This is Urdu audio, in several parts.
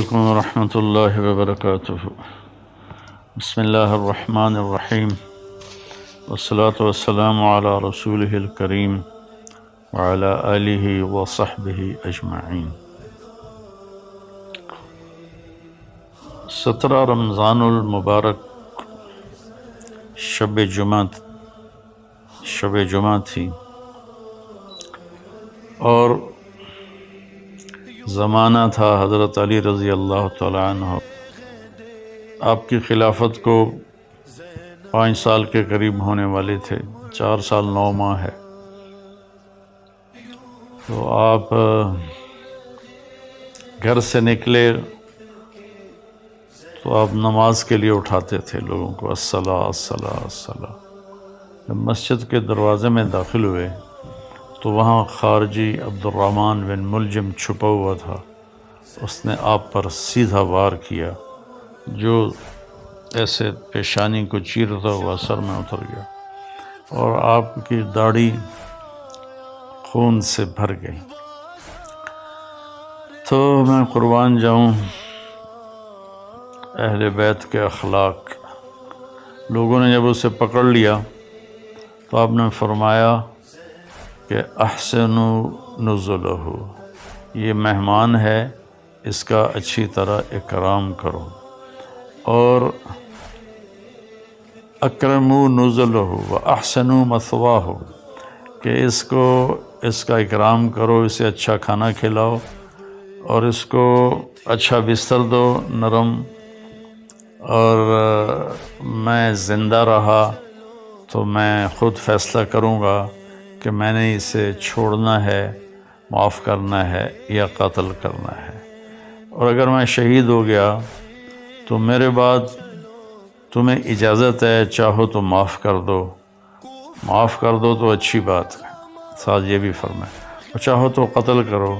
علیکم ورحمۃ اللہ وبرکاتہ۔ بسم اللہ الرحمن الرحیم، والصلاة والسلام علی رسولہ الکریم وعلی آلہ وصحبہ اجمعین۔ 17 رمضان المبارک شب جمعہ تھی، اور زمانہ تھا حضرت علی رضی اللہ تعالی عنہ۔ آپ کی خلافت کو 5 سال کے قریب ہونے والے تھے، 4 سال 9 ماہ ہے۔ تو آپ گھر سے نکلے تو آپ نماز کے لیے اٹھاتے تھے لوگوں کو، الصلاۃ الصلاۃ الصلاۃ۔ جب مسجد کے دروازے میں داخل ہوئے تو وہاں خارجی عبد الرحمن بن ملجم چھپا ہوا تھا۔ اس نے آپ پر سیدھا وار کیا، جو ایسے پیشانی کو چیرتا ہوا سر میں اتر گیا، اور آپ کی داڑھی خون سے بھر گئی۔ تو میں قربان جاؤں اہل بیت کے اخلاق۔ لوگوں نے جب اسے پکڑ لیا تو آپ نے فرمایا کہ احسنوا نزلہ، یہ مہمان ہے، اس کا اچھی طرح اکرام کرو، اور اکرموا نزلہ واحسنوا مثواہ، کہ اس کا اکرام کرو، اسے اچھا کھانا کھلاؤ، اور اس کو اچھا بستر دو نرم، اور میں زندہ رہا تو میں خود فیصلہ کروں گا کہ میں نے اسے چھوڑنا ہے، معاف کرنا ہے یا قتل کرنا ہے، اور اگر میں شہید ہو گیا تو میرے بعد تمہیں اجازت ہے، چاہو تو معاف کر دو تو اچھی بات ہے، ساتھ یہ بھی فرمائے، اور چاہو تو قتل کرو۔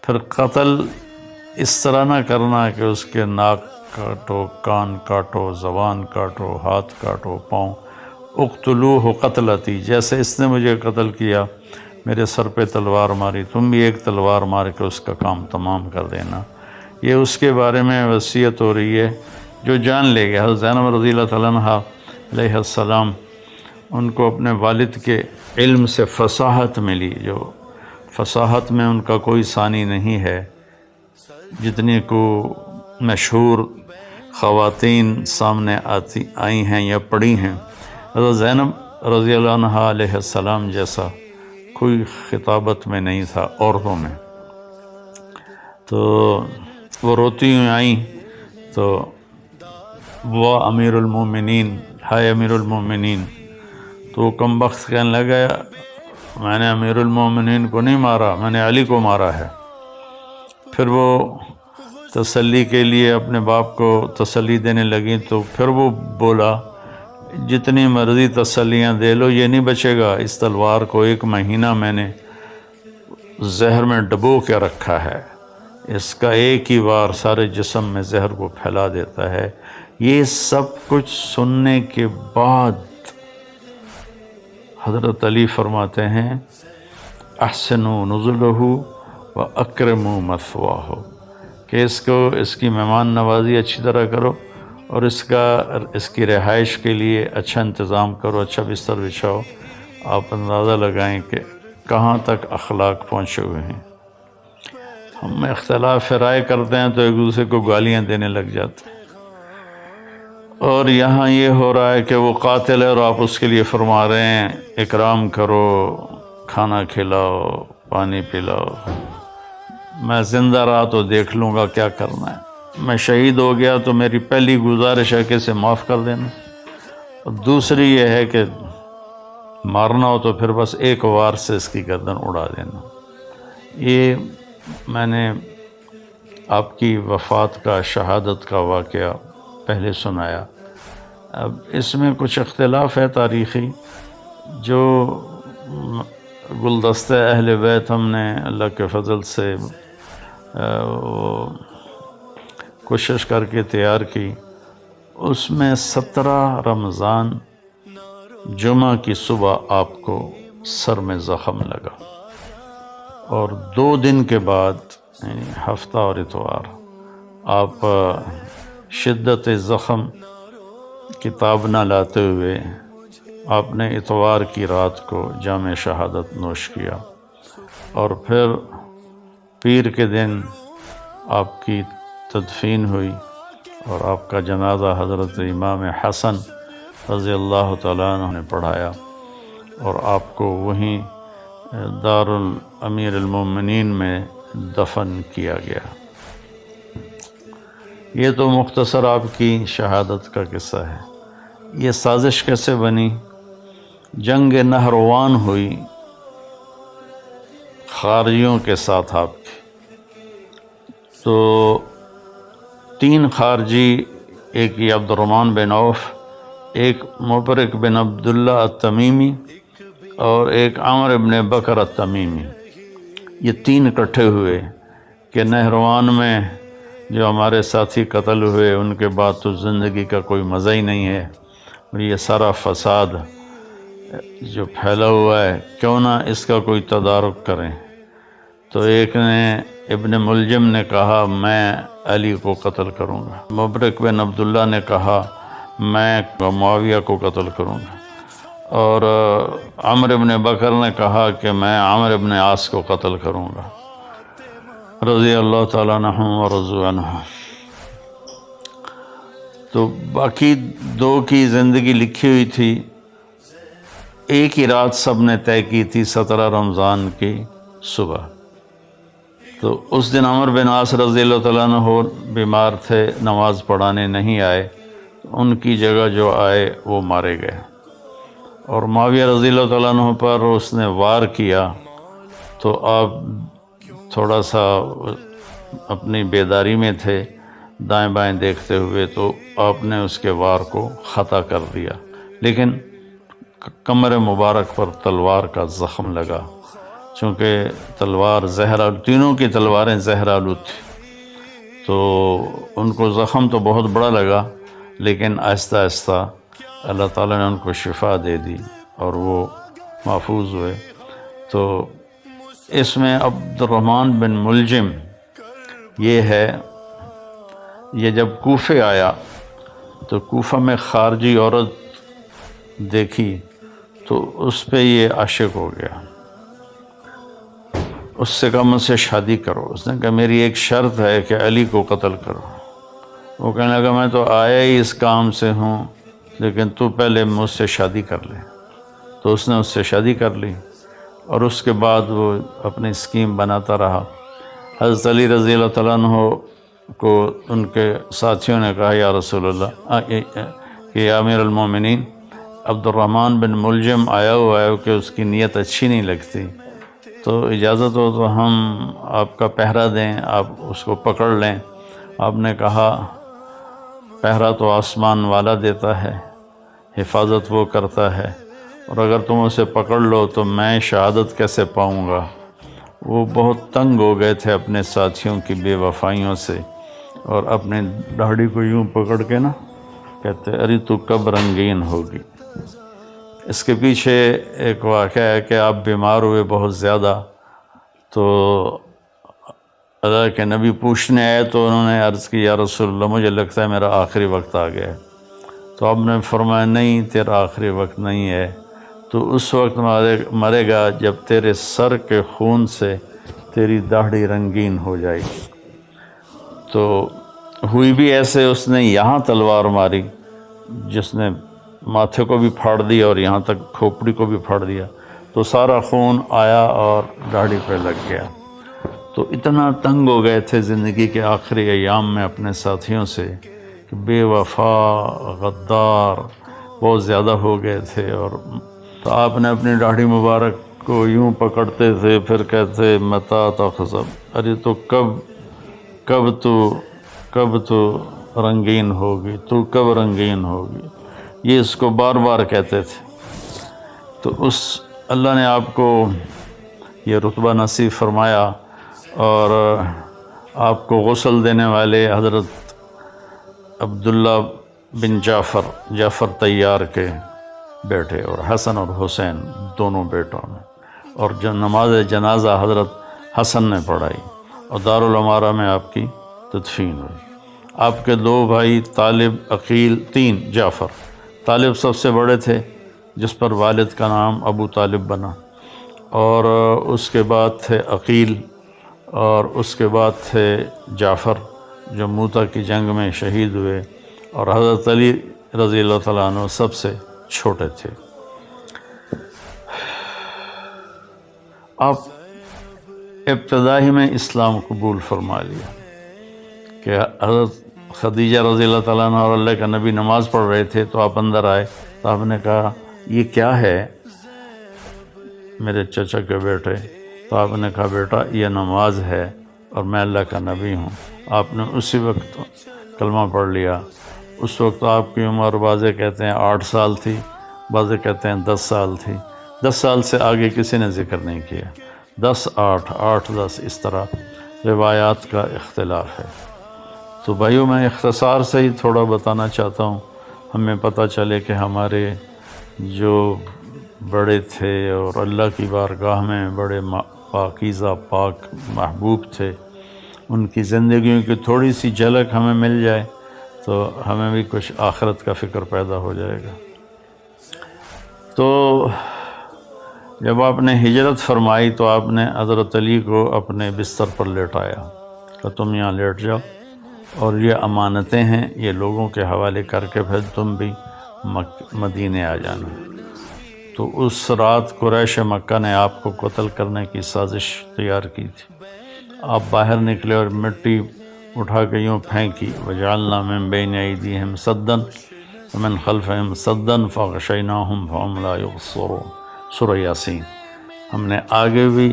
پھر قتل اس طرح نہ کرنا کہ اس کے ناک کاٹو، کان کاٹو، زبان کاٹو، ہاتھ کاٹو، پاؤں۔ اقتلوہ قتلتی، جیسے اس نے مجھے قتل کیا، میرے سر پہ تلوار ماری، تم بھی ایک تلوار مار کے اس کا کام تمام کر دینا۔ یہ اس کے بارے میں وصیت ہو رہی ہے جو جان لے گیا۔ حضرت زینب رضی اللہ تعالیٰ عنہ علیہ السلام، ان کو اپنے والد کے علم سے فصاحت ملی، جو فصاحت میں ان کا کوئی ثانی نہیں ہے، جتنی کو مشہور خواتین سامنے آئی ہیں یا پڑھی ہیں۔ حضرت زینب رضی اللہ عنہ علیہ السلام جیسا کوئی خطابت میں نہیں تھا عورتوں میں۔ تو وہ روتی ہوئی آئیں تو وہ امیر المومنین، ہائے امیر المومنین، تو وہ کم بخت کہنے لگا، میں نے امیر المومنین کو نہیں مارا، میں نے علی کو مارا ہے۔ پھر وہ تسلی کے لیے اپنے باپ کو تسلی دینے لگیں، تو پھر وہ بولا، جتنی مرضی تسلیاں دے لو، یہ نہیں بچے گا، اس تلوار کو 1 مہینہ میں نے زہر میں ڈبو کے رکھا ہے، اس کا ایک ہی وار سارے جسم میں زہر کو پھیلا دیتا ہے۔ یہ سب کچھ سننے کے بعد حضرت علی فرماتے ہیں، احسنوا نزلہ واکرموا مثواہ، کہ اس کی مہمان نوازی اچھی طرح کرو، اور اس کی رہائش کے لیے اچھا انتظام کرو، اچھا بستر بچھاؤ۔ آپ اندازہ لگائیں کہ کہاں تک اخلاق پہنچے ہوئے ہیں۔ ہم اختلاف رائے کرتے ہیں تو ایک دوسرے کو گالیاں دینے لگ جاتے ہیں، اور یہاں یہ ہو رہا ہے کہ وہ قاتل ہے اور آپ اس کے لیے فرما رہے ہیں اکرام کرو، کھانا کھلاؤ، پانی پلاؤ۔ میں زندہ رہا تو دیکھ لوں گا کیا کرنا ہے، میں شہید ہو گیا تو میری پہلی گزارش ہے کہ اسے معاف کر دینا، اور دوسری یہ ہے کہ مارنا ہو تو پھر بس 1 وار سے اس کی گردن اڑا دینا۔ یہ میں نے آپ کی وفات کا، شہادت کا واقعہ پہلے سنایا۔ اب اس میں کچھ اختلاف ہے تاریخی، جو گلدستہ اہل بیت ہم نے اللہ کے فضل سے کوشش کر کے تیار کی، اس میں 17 رمضان جمعہ کی صبح آپ کو سر میں زخم لگا، اور 2 دن کے بعد یعنی ہفتہ اور اتوار آپ شدت زخم کتاب نہ لاتے ہوئے آپ نے اتوار کی رات کو جام شہادت نوش کیا، اور پھر پیر کے دن آپ کی تدفین ہوئی، اور آپ کا جنازہ حضرت امام حسن رضی اللہ تعالیٰ عنہ نے پڑھایا، اور آپ کو وہیں دارالامیر المومنین میں دفن کیا گیا۔ یہ تو مختصر آپ کی شہادت کا قصہ ہے۔ یہ سازش کیسے بنی؟ جنگ نہروان ہوئی خارجیوں کے ساتھ آپ کی، تو 3 خارجی، ایک یہ عبد الرحمن بن عوف، ایک مبرک بن عبداللہ التمیمی، اور ایک عامر بن بکر التمیمی، یہ 3 اکٹھے ہوئے کہ نہروان میں جو ہمارے ساتھی قتل ہوئے ان کے بعد تو زندگی کا کوئی مزہ ہی نہیں ہے، اور یہ سارا فساد جو پھیلا ہوا ہے کیوں نہ اس کا کوئی تدارک کریں۔ تو ایک نے ابن ملجم نے کہا میں علی کو قتل کروں گا، مبرک بن عبداللہ نے کہا میں معاویہ کو قتل کروں گا، اور عمر بن بکر نے کہا کہ میں عامر بن عاص کو قتل کروں گا، رضی اللہ تعالیٰ عنہم ورضوا عنہ۔ تو باقی 2 کی زندگی لکھی ہوئی تھی، ایک ہی رات سب نے طے کی تھی، 17 رمضان کی صبح۔ تو اس دن عمر بن عاص رضی اللہ تعالیٰ عنہ بیمار تھے، نماز پڑھانے نہیں آئے، ان کی جگہ جو آئے وہ مارے گئے، اور معاویہ رضی اللہ تعالیٰ عنہ پر اس نے وار کیا، تو آپ تھوڑا سا اپنی بیداری میں تھے، دائیں بائیں دیکھتے ہوئے، تو آپ نے اس کے وار کو خطا کر دیا، لیکن کمر مبارک پر تلوار کا زخم لگا، چونکہ تلوار زہر آلود، تینوں کی تلواریں زہر آلود تھیں، تو ان کو زخم تو بہت بڑا لگا، لیکن آہستہ آہستہ اللہ تعالیٰ نے ان کو شفا دے دی اور وہ محفوظ ہوئے۔ تو اس میں عبد الرحمن بن ملجم یہ ہے، یہ جب کوفے آیا تو کوفہ میں خارجی عورت دیکھی تو اس پہ یہ عاشق ہو گیا، اس سے کہا مجھ سے شادی کرو۔ اس نے کہا میری ایک شرط ہے کہ علی کو قتل کرو۔ وہ کہنے لگا میں تو آیا ہی اس کام سے ہوں، لیکن تو پہلے مجھ سے شادی کر لے۔ تو اس نے اس سے شادی کر لی، اور اس کے بعد وہ اپنی اسکیم بناتا رہا۔ حضرت علی رضی اللہ تعالیٰ عنہ کو ان کے ساتھیوں نے کہا یا رسول اللہ کہ یا امیر المومنین، عبد الرحمن بن ملجم آیا ہوا ہے کہ اس کی نیت اچھی نہیں لگتی، تو اجازت ہو تو ہم آپ کا پہرا دیں، آپ اس کو پکڑ لیں۔ آپ نے کہا پہرا تو آسمان والا دیتا ہے، حفاظت وہ کرتا ہے، اور اگر تم اسے پکڑ لو تو میں شہادت کیسے پاؤں گا؟ وہ بہت تنگ ہو گئے تھے اپنے ساتھیوں کی بے وفائیوں سے، اور اپنے داڑھی کو یوں پکڑ کے نا کہتے ارے تو کب رنگین ہوگی۔ اس کے پیچھے ایک واقعہ ہے کہ آپ بیمار ہوئے بہت زیادہ، تو اللہ کے نبی پوچھنے آئے تو انہوں نے عرض کی یا رسول اللہ مجھے لگتا ہے میرا آخری وقت آ گیا ہے۔ تو آپ نے فرمایا نہیں، تیرا آخری وقت نہیں ہے، تو اس وقت مرے گا جب تیرے سر کے خون سے تیری داڑھی رنگین ہو جائے گی۔ تو ہوئی بھی ایسے، اس نے یہاں تلوار ماری جس نے ماتھے کو بھی پھاڑ دیا اور یہاں تک کھوپڑی کو بھی پھاڑ دیا، تو سارا خون آیا اور داڑھی پہ لگ گیا۔ تو اتنا تنگ ہو گئے تھے زندگی کے آخری ایام میں اپنے ساتھیوں سے کہ بے وفا غدار بہت زیادہ ہو گئے تھے، اور تو آپ نے اپنی داڑھی مبارک کو یوں پکڑتے تھے، پھر کہتے متا تخزب، ارے تو کب تو رنگین ہوگی، تو کب رنگین ہوگی، یہ اس کو بار بار کہتے تھے۔ تو اس اللہ نے آپ کو یہ رتبہ نصیب فرمایا، اور آپ کو غسل دینے والے حضرت عبداللہ بن جعفر طیار کے بیٹے، اور حسن اور حسین دونوں بیٹوں نے، اور جو نماز جنازہ حضرت حسن نے پڑھائی، اور دارالعمارہ میں آپ کی تدفین ہوئی۔ آپ کے 2 بھائی طالب، عقیل، 3 جعفر۔ طالب سب سے بڑے تھے جس پر والد کا نام ابو طالب بنا، اور اس کے بعد تھے عقیل، اور اس کے بعد تھے جعفر جو موتا کی جنگ میں شہید ہوئے، اور حضرت علی رضی اللہ تعالیٰ عنہ سب سے چھوٹے تھے۔ آپ ابتدائی میں اسلام قبول فرما لیا کہ حضرت خدیجہ رضی اللہ تعالیٰ عنہ اور اللہ کا نبی نماز پڑھ رہے تھے تو آپ اندر آئے، تو آپ نے کہا یہ کیا ہے میرے چچا کے بیٹے؟ تو آپ نے کہا بیٹا یہ نماز ہے اور میں اللہ کا نبی ہوں۔ آپ نے اسی وقت کلمہ پڑھ لیا۔ اس وقت آپ کی عمر بعضے کہتے ہیں 8 سال تھی، بعضے کہتے ہیں 10 سال تھی۔ 10 سال سے آگے کسی نے ذکر نہیں کیا، 10 8 8 10 اس طرح روایات کا اختلاف ہے۔ تو بھائیوں میں اختصار سے ہی تھوڑا بتانا چاہتا ہوں، ہمیں پتہ چلے کہ ہمارے جو بڑے تھے اور اللہ کی بارگاہ میں بڑے پاکیزہ پاک محبوب تھے، ان کی زندگیوں کی تھوڑی سی جھلک ہمیں مل جائے تو ہمیں بھی کچھ آخرت کا فکر پیدا ہو جائے گا۔ تو جب آپ نے ہجرت فرمائی تو آپ نے حضرت علی کو اپنے بستر پر لیٹایا کہ تم یہاں لیٹ جاؤ، اور یہ امانتیں ہیں، یہ لوگوں کے حوالے کر کے پھر تم بھی مدینے آ جانا۔ تو اس رات قریش مکہ نے آپ کو قتل کرنے کی سازش تیار کی تھی۔ آپ باہر نکلے اور مٹی اٹھا کے یوں پھینکی، وجعلنا من بین ایدیہم سدا ومن خلفہم سدا فغشیناہم فہم لا یبصرون، سورہ یاسین۔ ہم نے آگے بھی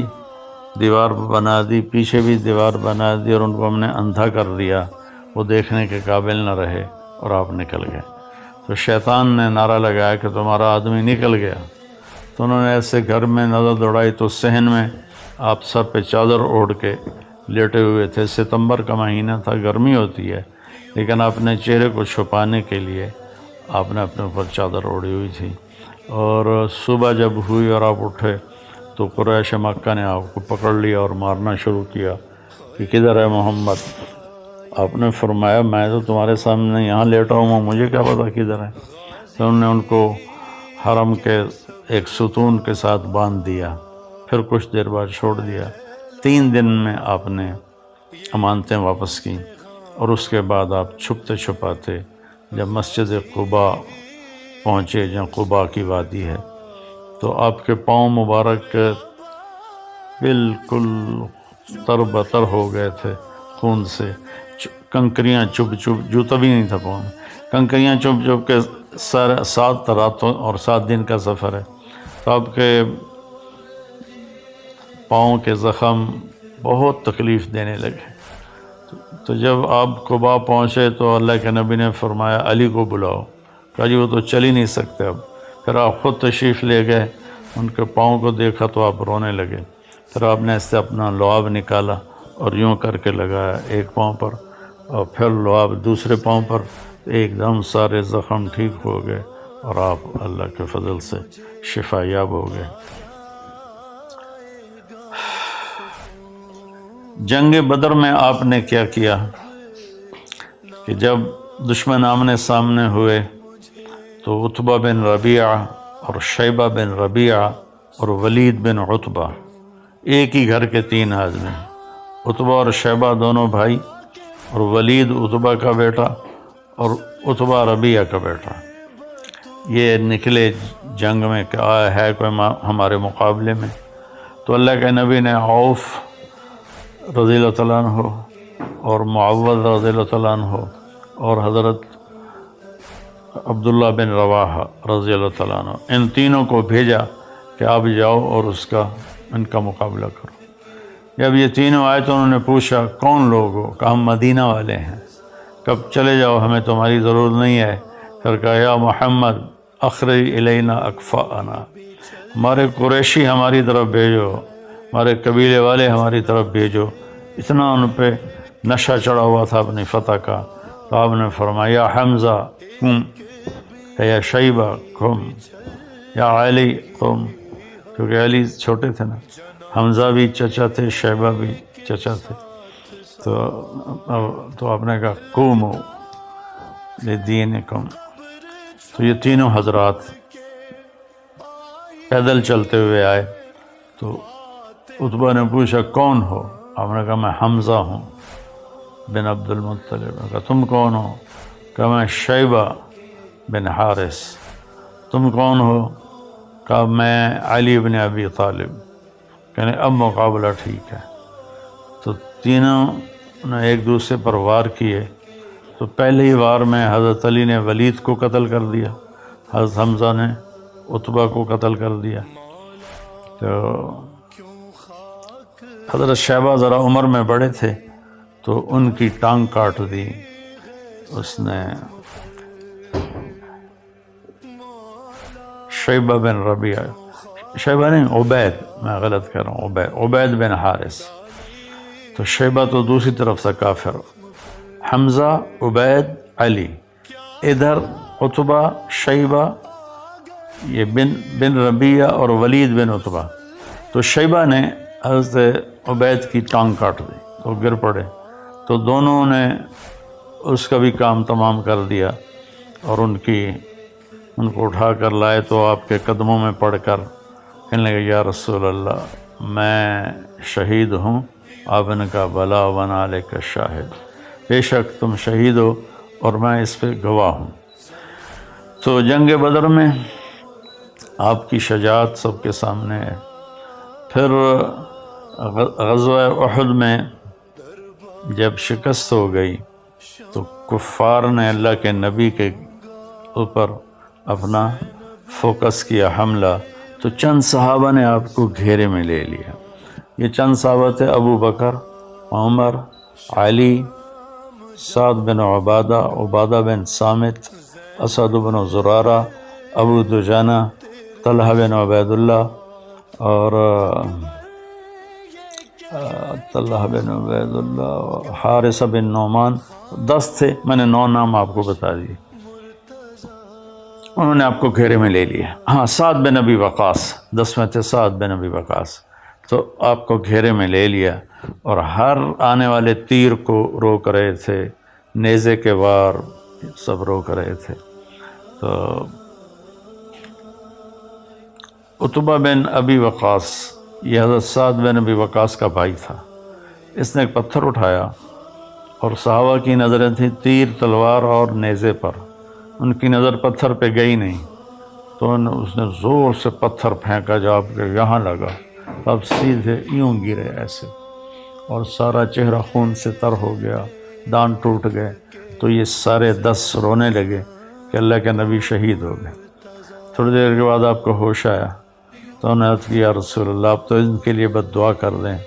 دیوار بنا دی، پیچھے بھی دیوار بنا دی، اور ان کو ہم نے اندھا کر دیا، وہ دیکھنے کے قابل نہ رہے اور آپ نکل گئے۔ تو شیطان نے نعرہ لگایا کہ تمہارا آدمی نکل گیا۔ تو انہوں نے ایسے گھر میں نظر دوڑائی تو صحن میں آپ سر پہ چادر اوڑھ کے لیٹے ہوئے تھے۔ ستمبر کا مہینہ تھا، گرمی ہوتی ہے، لیکن اپنے چہرے کو چھپانے کے لیے آپ نے اپنے اوپر چادر اوڑھی ہوئی تھی۔ اور صبح جب ہوئی اور آپ اٹھے تو قریش مکہ نے آپ کو پکڑ لیا اور مارنا شروع کیا کہ کدھر ہے محمد؟ آپ نے فرمایا میں تو تمہارے سامنے یہاں لیٹا ہوں، مجھے کیا پتا کدھر ہے؟ تو انہوں نے ان کو حرم کے ایک ستون کے ساتھ باندھ دیا، پھر کچھ دیر بعد چھوڑ دیا۔ 3 دن میں آپ نے امانتیں واپس کیں، اور اس کے بعد آپ چھپتے چھپاتے جب مسجد قباء پہنچے، جہاں قباء کی وادی ہے، تو آپ کے پاؤں مبارک بالکل تر بتر ہو گئے تھے خون سے، کنکریاں چپ چپ، جوتا بھی نہیں تھا پاؤں میں، کنکریاں چپ چپ کے 7 راتوں اور 7 دن کا سفر ہے۔ تو آپ کے پاؤں کے زخم بہت تکلیف دینے لگے۔ تو جب آپ قباء پہنچے تو اللہ کے نبی نے فرمایا علی کو بلاؤ، کہا جی وہ تو چل ہی نہیں سکتے اب۔ پھر آپ خود تشریف لے گئے، ان کے پاؤں کو دیکھا تو آپ رونے لگے۔ پھر آپ نے اس سے اپنا لعاب نکالا اور یوں کر کے لگایا ایک پاؤں پر، اور پھر لعاب دوسرے پاؤں پر، ایک دم سارے زخم ٹھیک ہو گئے اور آپ اللہ کے فضل سے شفا یاب ہو گئے۔ جنگ بدر میں آپ نے کیا کیا کہ جب دشمن آمنے سامنے ہوئے تو عتبہ بن ربیعہ اور شیبہ بن ربیعہ اور ولید بن عتبہ، ایک ہی گھر کے 3 آدمی، عتبہ اور شیبہ دونوں بھائی، اور ولید عتبہ کا بیٹا اور عتبہ ربیعہ کا بیٹا، یہ نکلے جنگ میں کہ آیا ہے کوئی ہمارے مقابلے میں۔ تو اللہ کے نبی نے عوف رضی اللہ تعالیٰ عنہ اور معوذ رضی اللہ تعالیٰ عنہ اور حضرت عبداللہ بن رواحہ رضی اللہ تعالیٰ عنہ، ان تینوں کو بھیجا کہ آپ جاؤ اور ان کا مقابلہ کرو۔ جب یہ تینوں آئے تو انہوں نے پوچھا کون لوگ ہو؟ کہا ہم مدینہ والے ہیں۔ کب چلے جاؤ، ہمیں تمہاری ضرورت نہیں ہے۔ پھر کہا یا محمد اخرج الینا اکفاءنا، ہمارے قریشی ہماری طرف بھیجو، ہمارے قبیلے والے ہماری طرف بھیجو۔ اتنا ان پہ نشہ چڑھا ہوا تھا اپنی فتح کا۔ تو آپ نے فرمایا یا حمزہ قم، یا شیبہ قم، یا علی قم، کیونکہ علی چھوٹے تھے نا، حمزہ بھی چچا تھے، شیبہ بھی چچا تھے۔ تو آپ نے کہا قوموا لدینکم. تو یہ تینوں حضرات پیدل چلتے ہوئے آئے. تو عتبہ نے پوچھا کون ہو؟ آپ نے کہا میں حمزہ ہوں بن عبد المطلب. کہا تم کون ہو؟ کہا میں شیبہ بن حارث. تم کون ہو؟ کہا میں علی بن ابی طالب. کہنے اب مقابلہ ٹھیک ہے. تو تینوں نے ایک دوسرے پر وار کیے. تو پہلے ہی وار میں حضرت علی نے ولید کو قتل کر دیا، حضرت حمزہ نے عتبہ کو قتل کر دیا. تو حضرت شیبہ ذرا عمر میں بڑے تھے تو ان کی ٹانگ کاٹ دی اس نے. شیبہ بن ربیعہ، شیبہ نہیں عبید، میں غلط کر رہا ہوں، عبید بن حارث. تو شیبہ تو دوسری طرف سے کافر، حمزہ، عبید، علی. ادھر عتبہ، شیبہ، یہ بن ربیعہ اور ولید بن عتبہ. تو شیبہ نے حضرت عبید کی ٹانگ کاٹ دی تو گر پڑے. تو دونوں نے اس کا بھی کام تمام کر دیا اور ان کو اٹھا کر لائے. تو آپ کے قدموں میں پڑھ کر کہنے لگے یا رسول اللہ میں شہید ہوں. آپ نے کہا بلا ونعلیک شاہد، بے شک تم شہید ہو اور میں اس پہ گواہ ہوں. تو جنگ بدر میں آپ کی شجاعت سب کے سامنے ہے. پھر غزوہ احد میں جب شکست ہو گئی تو کفار نے اللہ کے نبی کے اوپر اپنا فوکس کیا حملہ. تو چند صحابہ نے آپ کو گھیرے میں لے لیا. یہ چند صحابہ تھے ابو بکر، عمر، علی، سعد بن عبادہ، عبادہ بن صامت، اسد بن زرارہ، ابو دجانہ، طلحہ بن عبید اللہ اور حارثہ بن نعمان. 10 تھے، میں نے 9 نام آپ کو بتا دیے. انہوں نے آپ کو گھیرے میں لے لیا. ہاں سعد بن ابی وقاص 10 میں تھے، سعد بن ابی وقاص. تو آپ کو گھیرے میں لے لیا اور ہر آنے والے تیر کو روک رہے تھے، نیزے کے وار سب روک رہے تھے. تو عتبہ بن ابی وقاص یہ حضرت سعد بن ابی وقاص کا بھائی تھا. اس نے ایک پتھر اٹھایا اور صحابہ کی نظریں تھیں تیر، تلوار اور نیزے پر. ان کی نظر پتھر پہ گئی نہیں تو اس نے زور سے پتھر پھینکا جو آپ کے یہاں لگا. اب سیدھے یوں گرے ایسے اور سارا چہرہ خون سے تر ہو گیا، دان ٹوٹ گئے. تو یہ سارے 10 رونے لگے کہ اللہ کے نبی شہید ہو گئے. تھوڑی دیر کے بعد آپ کو ہوش آیا تو انہوں نے عرض کیا رسول اللہ آپ تو ان کے لیے بد دعا کر دیں.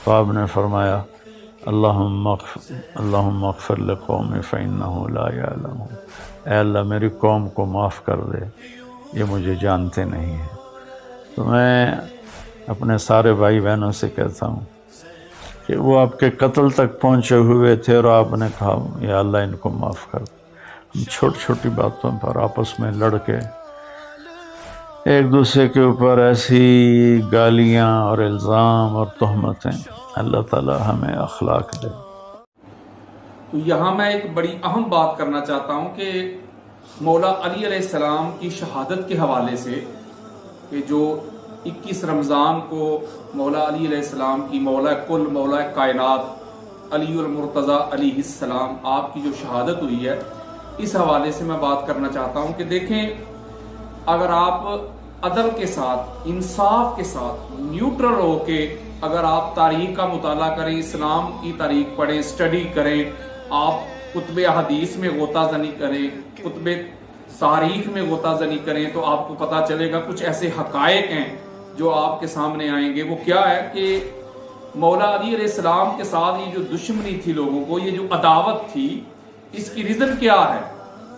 تو آپ نے فرمایا اللہم اغفر لقومی فإنہ لا یعلمون، اے اللہ میری قوم کو معاف کر دے، یہ مجھے جانتے نہیں ہیں. تو میں اپنے سارے بھائی بہنوں سے کہتا ہوں کہ وہ آپ کے قتل تک پہنچے ہوئے تھے اور آپ نے کہا یا اللہ ان کو معاف کر دے. ہم چھوٹی چھوٹی باتوں پر آپس میں لڑ کے ایک دوسرے کے اوپر ایسی گالیاں اور الزام اور تہمتیں، اللہ تعالی ہمیں اخلاق دے. تو یہاں میں ایک بڑی اہم بات کرنا چاہتا ہوں کہ مولا علی علیہ السلام کی شہادت کے حوالے سے کہ جو 21 رمضان کو مولا علی علیہ السلام کی مولا کل مولا کائنات علی المرتضیٰ علیہ السلام آپ کی جو شہادت ہوئی ہے، اس حوالے سے میں بات کرنا چاہتا ہوں کہ دیکھیں اگر آپ عدل کے ساتھ، انصاف کے ساتھ، نیوٹرل ہو کے اگر آپ تاریخ کا مطالعہ کریں، اسلام کی تاریخ پڑھیں، اسٹڈی کریں، آپ کتب حدیث میں غوطہ زنی کریں، کتب تاریخ میں غوطہ زنی کریں تو آپ کو پتہ چلے گا کچھ ایسے حقائق ہیں جو آپ کے سامنے آئیں گے. وہ کیا ہے کہ مولا علی علیہ السلام کے ساتھ یہ جو دشمنی تھی لوگوں کو، یہ جو عداوت تھی، اس کی ریزن کیا ہے،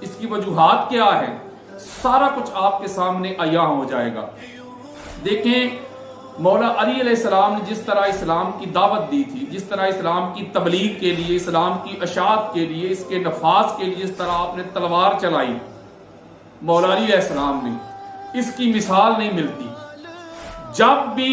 اس کی وجوہات کیا ہے، سارا کچھ آپ کے سامنے عیاں ہو جائے گا. دیکھیں مولا علی علیہ السلام نے جس طرح اسلام کی دعوت دی تھی، جس طرح اسلام کی تبلیغ کے لیے، اسلام کی اشاعت کے لیے، اس کے نفاذ کے لیے جس طرح آپ نے تلوار چلائی مولا علی علیہ السلام نے، اس کی مثال نہیں ملتی. جب بھی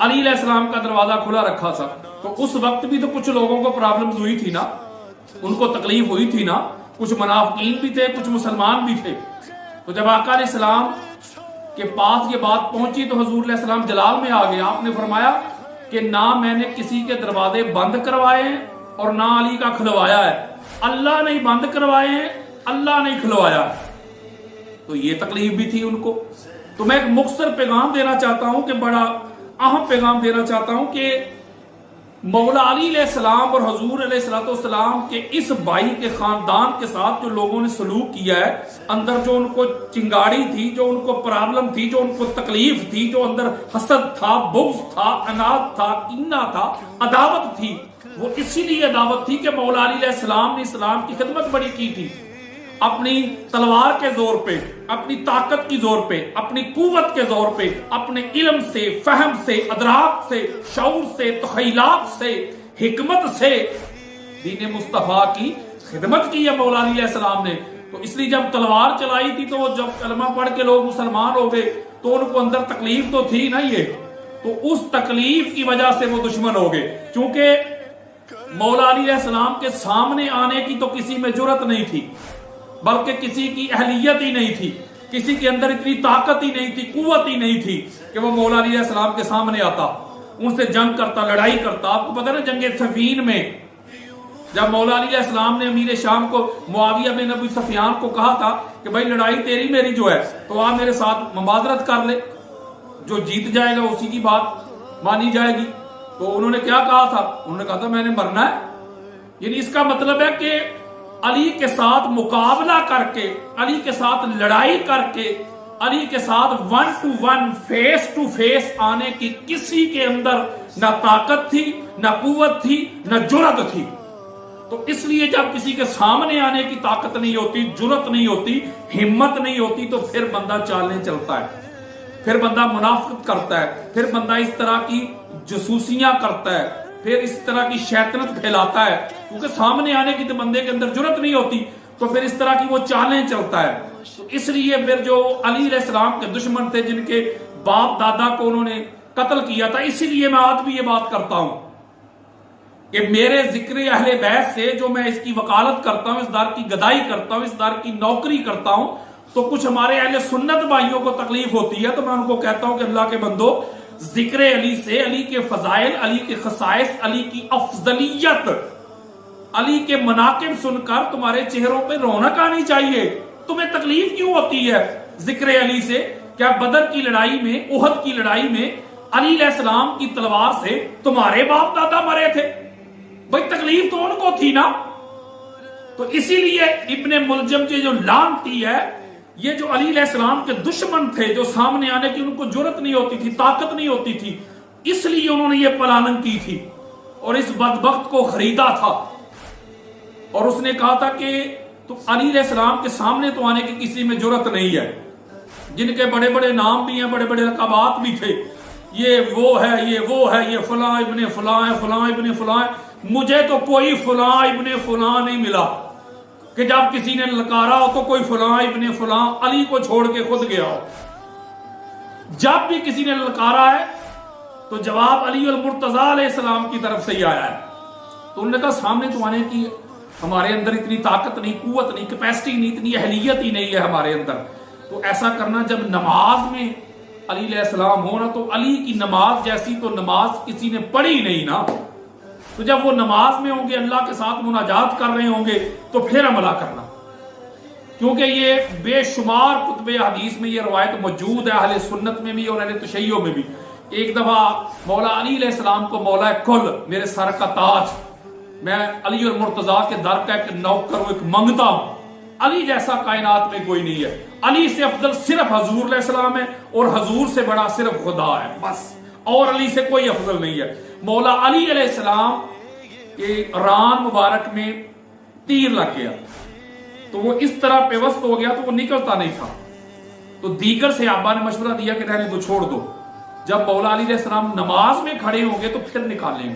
علی علیہ السلام کا دروازہ کھلا رکھا تھا، تو اس وقت بھی تو کچھ لوگوں کو پرابلمز ہوئی تھی نا، ان کو تکلیف ہوئی تھی نا، کچھ منافقین بھی تھے، کچھ مسلمان بھی تھے۔ تو جب آقا علیہ السلام کے پاس یہ بات پہنچی تو حضور علیہ السلام جلال میں آ گئے۔ آپ نے فرمایا کہ نہ میں نے کسی کے دروازے بند کروائے ہیں اور نہ علی کا کھلوایا ہے، اللہ نے بند کروائے ہیں، اللہ نے کھلوایا ہے۔ تو یہ تکلیف بھی تھی ان کو۔ تو میں ایک مختصر پیغام دینا چاہتا ہوں کہ بڑا اہم پیغام دینا چاہتا ہوں کہ مولا علی علیہ السلام اور حضور علیہ السلام کے اس بھائی کے خاندان کے ساتھ جو لوگوں نے سلوک کیا ہے، اندر جو ان کو چنگاڑی تھی، جو ان کو پرابلم تھی، جو ان کو تکلیف تھی، جو اندر حسد تھا، بغض تھا، عناد تھا، کینہ تھا، عداوت تھی، وہ اسی لیے عداوت تھی کہ مولا علی علیہ السلام نے اسلام کی خدمت بڑی کی تھی، اپنی تلوار کے زور پہ، اپنی طاقت کی زور پہ، اپنی قوت کے زور پہ، اپنے علم سے، فہم سے، ادراک سے، شعور سے، تخیلات سے، حکمت سے دین مصطفیٰ کی خدمت کی ہے مولا علی علیہ السلام نے۔ تو اس لیے جب تلوار چلائی تھی تو وہ جب کلمہ پڑھ کے لوگ مسلمان ہو گئے تو ان کو اندر تکلیف تو تھی نا، یہ تو اس تکلیف کی وجہ سے وہ دشمن ہو گئے، چونکہ مولا علی علیہ السلام کے سامنے آنے کی تو کسی میں جرت نہیں تھی، بلکہ کسی کی اہلیت ہی نہیں تھی، کسی کے اندر اتنی طاقت ہی نہیں تھی، قوت ہی نہیں تھی کہ وہ مولا علی علیہ السلام کے سامنے آتا، ان سے جنگ کرتا، لڑائی کرتا۔ آپ کو پتہ نا جنگ صفین میں جب مولا علی علیہ السلام نے امیر شام کو معاویہ بن ابی سفیان کو کہا تھا کہ بھائی لڑائی تیری میری جو ہے تو آپ میرے ساتھ مبادرت کر لے، جو جیت جائے گا اسی کی بات مانی جائے گی، تو انہوں نے کیا کہا تھا؟ انہوں نے کہا تھا میں نے مرنا ہے۔ یعنی اس کا مطلب ہے کہ علی کے ساتھ مقابلہ کر کے، علی کے ساتھ لڑائی کر کے، علی کے ساتھ 1 to 1 فیس ٹو فیس آنے کی کسی کے اندر نہ طاقت تھی، نہ قوت تھی، نہ جرت تھی۔ تو اس لیے جب کسی کے سامنے آنے کی طاقت نہیں ہوتی، جرت نہیں ہوتی، ہمت نہیں ہوتی، تو پھر بندہ چالیں چلتا ہے، پھر بندہ منافقت کرتا ہے، پھر بندہ اس طرح کی جسوسیاں کرتا ہے، پھر اس طرح کی شیطنت پھیلاتا ہے، کیونکہ سامنے آنے کی تو بندے کے اندر جرت نہیں ہوتی، تو پھر اس طرح کی وہ چالیں چلتا ہے۔ تو اس لیے پھر جو علی علیہ السلام کے دشمن تھے، جن کے باپ دادا کو انہوں نے قتل کیا تھا، اسی لیے میں آج بھی یہ بات کرتا ہوں کہ میرے ذکر اہل بیت سے جو میں اس کی وکالت کرتا ہوں، اس دار کی گدائی کرتا ہوں، اس دار کی نوکری کرتا ہوں، تو کچھ ہمارے اہل سنت بھائیوں کو تکلیف ہوتی ہے، تو میں ان کو کہتا ہوں کہ اللہ کے بندو، ذکر علی سے، علی کے فضائل، علی کے خصائص، علی کی افضلیت، علی کے مناقب سن کر تمہارے چہروں پہ رونق آنی چاہیے۔ تمہیں تکلیف کیوں ہوتی ہے ذکر علی سے؟ کیا بدر کی لڑائی میں، احد کی لڑائی میں علی علیہ السلام کی تلوار سے تمہارے باپ دادا مرے تھے؟ بھئی تکلیف تو ان کو تھی نا۔ تو اسی لیے ابن ملجم کی جو لعنتی ہے، یہ جو علی علیہ السلام کے دشمن تھے، جو سامنے آنے کی ان کو جرت نہیں ہوتی تھی، طاقت نہیں ہوتی تھی، اس لیے انہوں نے یہ پلاننگ کی تھی اور اس بدبخت کو خریدا تھا، اور اس نے کہا تھا کہ تو علی علیہ السلام کے سامنے تو آنے کی کسی میں جرت نہیں ہے، جن کے بڑے بڑے نام بھی ہیں، بڑے بڑے لقبات بھی تھے، یہ وہ ہے، یہ وہ ہے، یہ فلاں ابن فلاں ہے، فلاں ابن فلاں ہے۔ مجھے تو کوئی فلاں ابن فلاں نہیں ملا کہ جب کسی نے للکارا ہو تو کوئی فلاں ابن فلاں علی کو چھوڑ کے خود گیا ہو۔ جب بھی کسی نے للکارا ہے تو جواب علی المرتضیٰ علیہ السلام کی طرف سے ہی آیا ہے۔ تو انہوں نے کہا سامنے تو آنے کی ہمارے اندر اتنی طاقت نہیں، قوت نہیں، کیپیسٹی نہیں، اتنی اہلیت ہی نہیں ہے ہمارے اندر۔ تو ایسا کرنا، جب نماز میں علی علیہ السلام ہونا تو علی کی نماز جیسی تو نماز کسی نے پڑھی نہیں نا۔ تو جب وہ نماز میں ہوں گے، اللہ کے ساتھ مناجات کر رہے ہوں گے، تو پھر عملہ کرنا، کیونکہ یہ بے شمار کتب حدیث میں یہ روایت موجود ہے، اہل سنت میں بھی اور اہل تشیع میں بھی۔ ایک دفعہ مولا علی علیہ السلام کو مولا کل، میرے سر کا تاج، میں علی اور مرتضیٰ کے در کا ایک نوکر ہوں، ایک منگتا ہوں، علی جیسا کائنات میں کوئی نہیں ہے، علی سے افضل صرف حضور علیہ السلام ہے، اور حضور سے بڑا صرف خدا ہے، بس، اور علی سے کوئی افضل نہیں ہے۔ مولا علی علیہ السلام کے ران مبارک میں تیر لگ گیا، تو وہ اس طرح پیوست ہو گیا تو وہ نکلتا نہیں تھا، تو دیگر صحابہ نے مشورہ دیا کہ رہنے دو، چھوڑ دو، جب مولا علی علیہ السلام نماز میں کھڑے ہوں گے تو پھر نکالیں گے،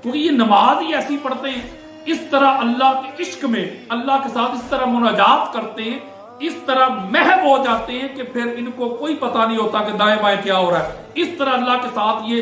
کیونکہ یہ نماز ہی ایسی پڑھتے ہیں، اس طرح اللہ کے عشق میں اللہ کے ساتھ اس طرح مناجات کرتے ہیں، اس طرح محو ہو جاتے ہیں کہ پھر ان کو کوئی پتہ نہیں ہوتا کہ دائیں بائیں کیا ہو رہا ہے، اس طرح اللہ کے ساتھ یہ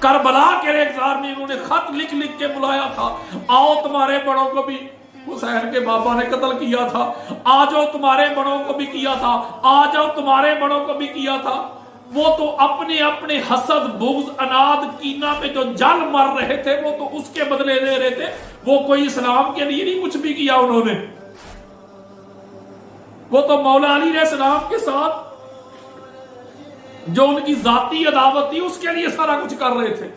کربلا کے ریگزار میں انہوں نے خط لکھ لکھ کے بلایا تھا، آؤ تمہارے بڑوں کو بھی حسین کے بابا نے قتل کیا تھا، آ جاؤ تمہارے بڑوں کو بھی کیا تھا، آ جاؤ تمہارے بڑوں کو بھی کیا تھا۔ وہ تو اپنے اپنے حسد بغض اناد کینہ پہ جو جل مر رہے تھے وہ تو اس کے بدلے دے رہے تھے، وہ کوئی اسلام کے لیے نہیں کچھ بھی کیا انہوں نے۔ وہ تو مولا علی علیہ السلام کے ساتھ جو ان کی ذاتی عداوت تھی اس کے لیے سارا کچھ کر رہے تھے۔